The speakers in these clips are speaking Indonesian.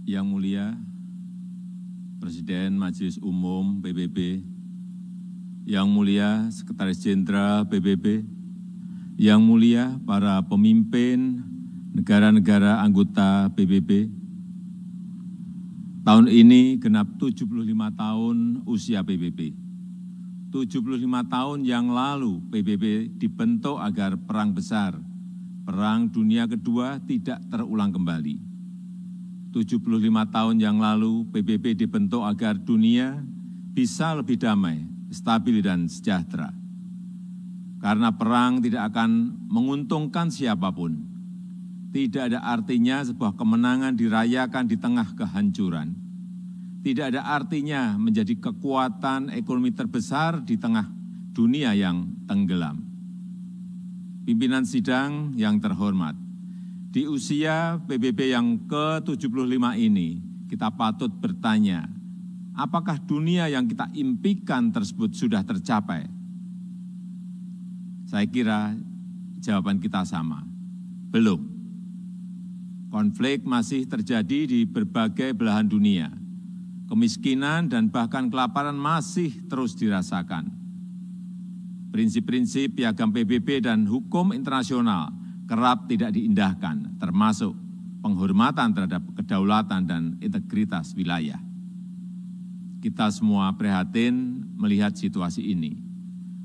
Yang Mulia Presiden Majelis Umum PBB, Yang Mulia Sekretaris Jenderal PBB, Yang Mulia para pemimpin negara-negara anggota PBB, tahun ini genap 75 tahun usia PBB. 75 tahun yang lalu PBB dibentuk agar perang besar, Perang Dunia Kedua tidak terulang kembali. 75 tahun yang lalu PBB dibentuk agar dunia bisa lebih damai, stabil dan sejahtera. Karena perang tidak akan menguntungkan siapapun. Tidak ada artinya sebuah kemenangan dirayakan di tengah kehancuran. Tidak ada artinya menjadi kekuatan ekonomi terbesar di tengah dunia yang tenggelam. Pimpinan sidang yang terhormat, di usia PBB yang ke-75 ini, kita patut bertanya, apakah dunia yang kita impikan tersebut sudah tercapai? Saya kira jawaban kita sama, belum. Konflik masih terjadi di berbagai belahan dunia. Kemiskinan dan bahkan kelaparan masih terus dirasakan. Prinsip-prinsip piagam PBB dan hukum internasional kerap tidak diindahkan, termasuk penghormatan terhadap kedaulatan dan integritas wilayah. Kita semua prihatin melihat situasi ini.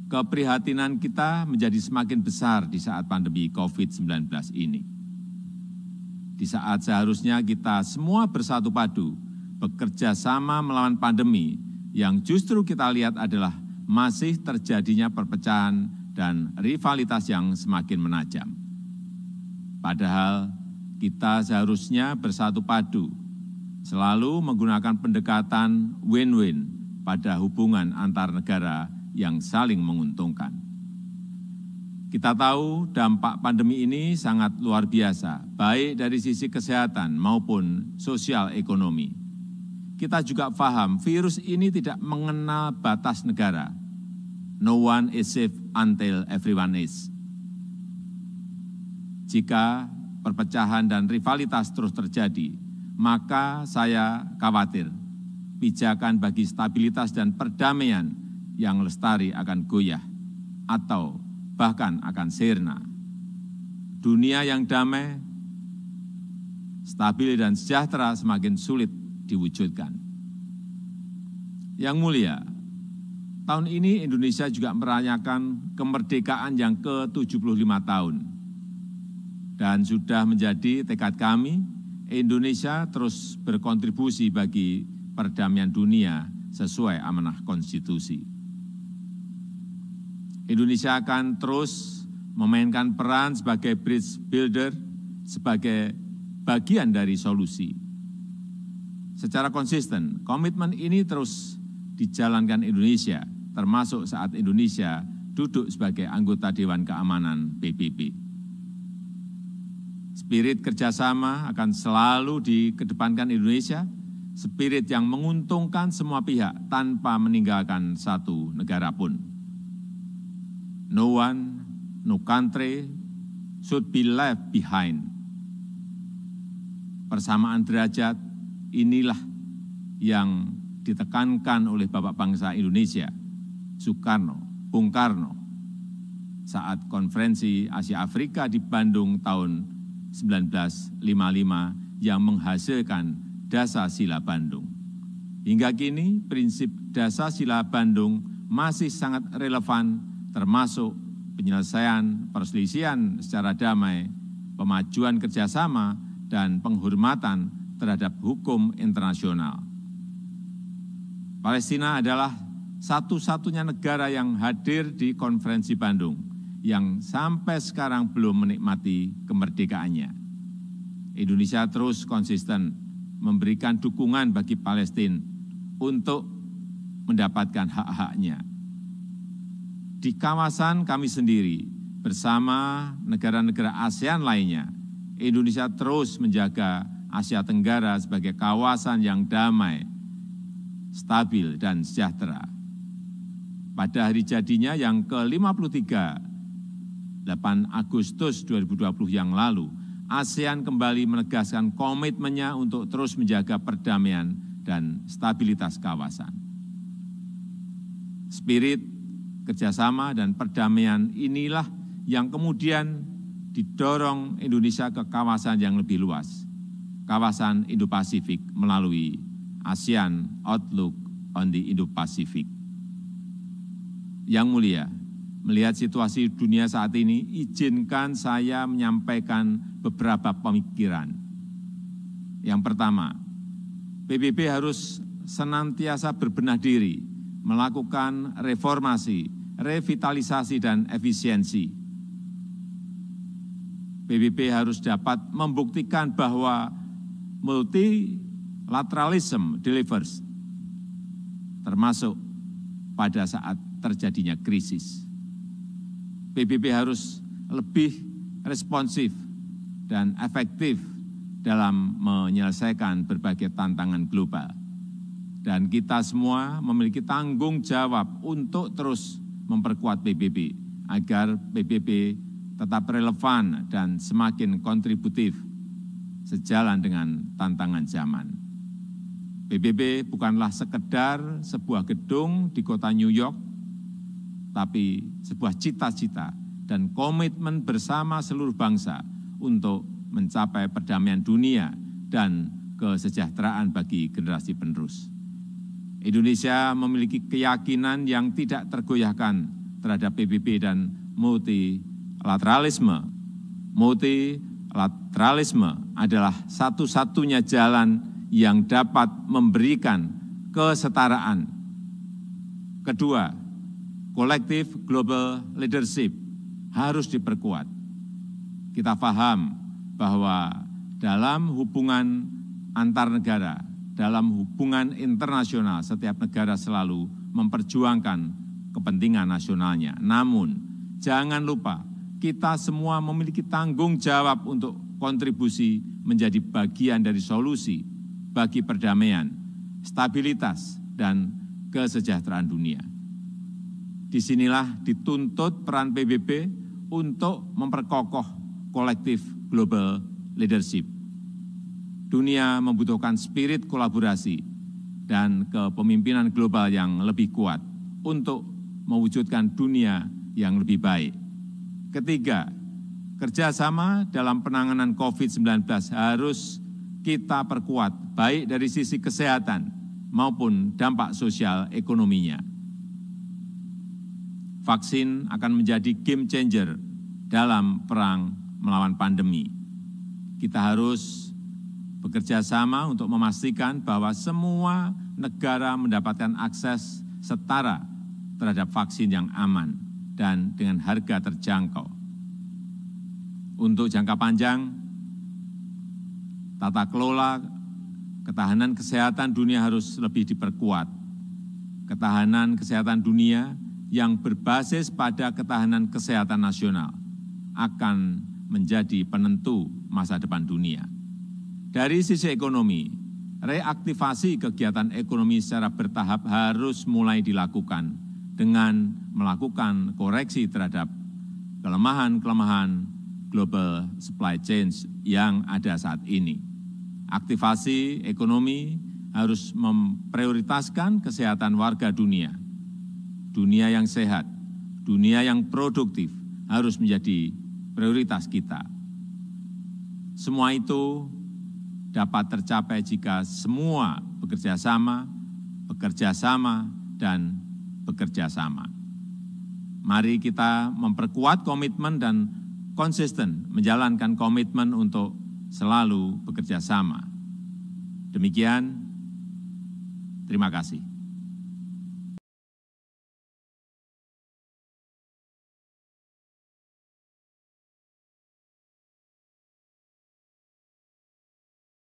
Keprihatinan kita menjadi semakin besar di saat pandemi COVID-19 ini. Di saat seharusnya kita semua bersatu padu, bekerja sama melawan pandemi, yang justru kita lihat adalah masih terjadinya perpecahan dan rivalitas yang semakin menajam. Padahal kita seharusnya bersatu padu, selalu menggunakan pendekatan win-win pada hubungan antar negara yang saling menguntungkan. Kita tahu dampak pandemi ini sangat luar biasa, baik dari sisi kesehatan maupun sosial ekonomi. Kita juga paham virus ini tidak mengenal batas negara. No one is safe until everyone is. Jika perpecahan dan rivalitas terus terjadi, maka saya khawatir pijakan bagi stabilitas dan perdamaian yang lestari akan goyah atau bahkan akan sirna. Dunia yang damai, stabil dan sejahtera semakin sulit diwujudkan. Yang Mulia, tahun ini Indonesia juga merayakan kemerdekaan yang ke-75 tahun. Dan sudah menjadi tekad kami, Indonesia terus berkontribusi bagi perdamaian dunia sesuai amanah konstitusi. Indonesia akan terus memainkan peran sebagai bridge builder, sebagai bagian dari solusi. Secara konsisten, komitmen ini terus dijalankan Indonesia, termasuk saat Indonesia duduk sebagai anggota Dewan Keamanan PBB. Spirit kerjasama akan selalu dikedepankan Indonesia, spirit yang menguntungkan semua pihak tanpa meninggalkan satu negara pun. No one, no country should be left behind. Persamaan derajat inilah yang ditekankan oleh Bapak Bangsa Indonesia, Soekarno, Bung Karno, saat konferensi Asia Afrika di Bandung tahun 1955 yang menghasilkan Dasar-Sila Bandung. Hingga kini, prinsip Dasar-Sila Bandung masih sangat relevan, termasuk penyelesaian perselisihan secara damai, pemajuan kerjasama, dan penghormatan terhadap hukum internasional. Palestina adalah satu-satunya negara yang hadir di konferensi Bandung yang sampai sekarang belum menikmati kemerdekaannya. Indonesia terus konsisten memberikan dukungan bagi Palestina untuk mendapatkan hak-haknya. Di kawasan kami sendiri, bersama negara-negara ASEAN lainnya, Indonesia terus menjaga Asia Tenggara sebagai kawasan yang damai, stabil, dan sejahtera. Pada hari jadinya yang ke-53, 8 Agustus 2020 yang lalu, ASEAN kembali menegaskan komitmennya untuk terus menjaga perdamaian dan stabilitas kawasan. Spirit kerjasama dan perdamaian inilah yang kemudian didorong Indonesia ke kawasan yang lebih luas, kawasan Indo-Pasifik melalui ASEAN Outlook on the Indo-Pacific. Yang mulia, melihat situasi dunia saat ini, izinkan saya menyampaikan beberapa pemikiran. Yang pertama, PBB harus senantiasa berbenah diri, melakukan reformasi, revitalisasi, dan efisiensi. PBB harus dapat membuktikan bahwa multilateralism delivers, termasuk pada saat terjadinya krisis. PBB harus lebih responsif dan efektif dalam menyelesaikan berbagai tantangan global. Dan kita semua memiliki tanggung jawab untuk terus memperkuat PBB agar PBB tetap relevan dan semakin kontributif sejalan dengan tantangan zaman. PBB bukanlah sekedar sebuah gedung di kota New York, tapi sebuah cita-cita dan komitmen bersama seluruh bangsa untuk mencapai perdamaian dunia dan kesejahteraan bagi generasi penerus. Indonesia memiliki keyakinan yang tidak tergoyahkan terhadap PBB dan multilateralisme. Multilateralisme adalah satu-satunya jalan yang dapat memberikan kesetaraan. Kedua, kolektif global leadership harus diperkuat. Kita paham bahwa dalam hubungan antar negara, dalam hubungan internasional, setiap negara selalu memperjuangkan kepentingan nasionalnya. Namun, jangan lupa, kita semua memiliki tanggung jawab untuk kontribusi menjadi bagian dari solusi bagi perdamaian, stabilitas, dan kesejahteraan dunia. Disinilah dituntut peran PBB untuk memperkokoh kolektif global leadership. Dunia membutuhkan spirit kolaborasi dan kepemimpinan global yang lebih kuat untuk mewujudkan dunia yang lebih baik. Ketiga, kerjasama dalam penanganan COVID-19 harus kita perkuat, baik dari sisi kesehatan maupun dampak sosial ekonominya. Vaksin akan menjadi game changer dalam perang melawan pandemi. Kita harus bekerja sama untuk memastikan bahwa semua negara mendapatkan akses setara terhadap vaksin yang aman dan dengan harga terjangkau. Untuk jangka panjang, tata kelola ketahanan kesehatan dunia harus lebih diperkuat. Ketahanan kesehatan dunia yang berbasis pada ketahanan kesehatan nasional akan menjadi penentu masa depan dunia. Dari sisi ekonomi, reaktivasi kegiatan ekonomi secara bertahap harus mulai dilakukan dengan melakukan koreksi terhadap kelemahan-kelemahan global supply chain yang ada saat ini. Aktivasi ekonomi harus memprioritaskan kesehatan warga dunia. Dunia yang sehat, dunia yang produktif harus menjadi prioritas kita. Semua itu dapat tercapai jika semua bekerja sama, dan bekerja sama. Mari kita memperkuat komitmen dan konsisten menjalankan komitmen untuk selalu bekerja sama. Demikian, terima kasih.